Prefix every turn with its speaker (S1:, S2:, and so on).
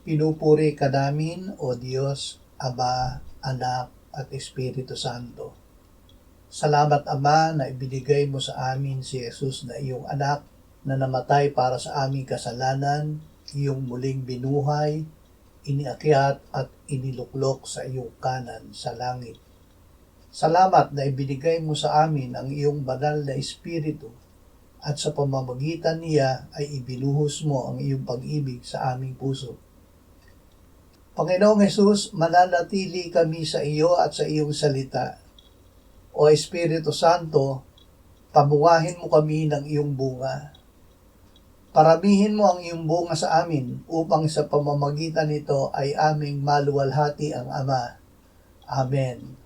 S1: Pinupuri ka namin, O Diyos, Ama, Anak, at Espiritu Santo. Salamat, Ama, na ibinigay mo sa amin si Jesus na iyong anak na namatay para sa aming kasalanan, iyong muling binuhay, iniakyat at iniluklok sa iyong kanan sa langit. Salamat na ibinigay mo sa amin ang iyong banal na Espiritu at sa pamamagitan niya ay ibinuhos mo ang iyong pag-ibig sa aming puso. Panginoong Hesus, mananatili kami sa iyo at sa iyong salita. O Espiritu Santo, pabuhayin mo kami ng iyong bunga. Paramihin mo ang iyong bunga sa amin upang sa pamamagitan nito ay aming maluwalhati ang Ama. Amen.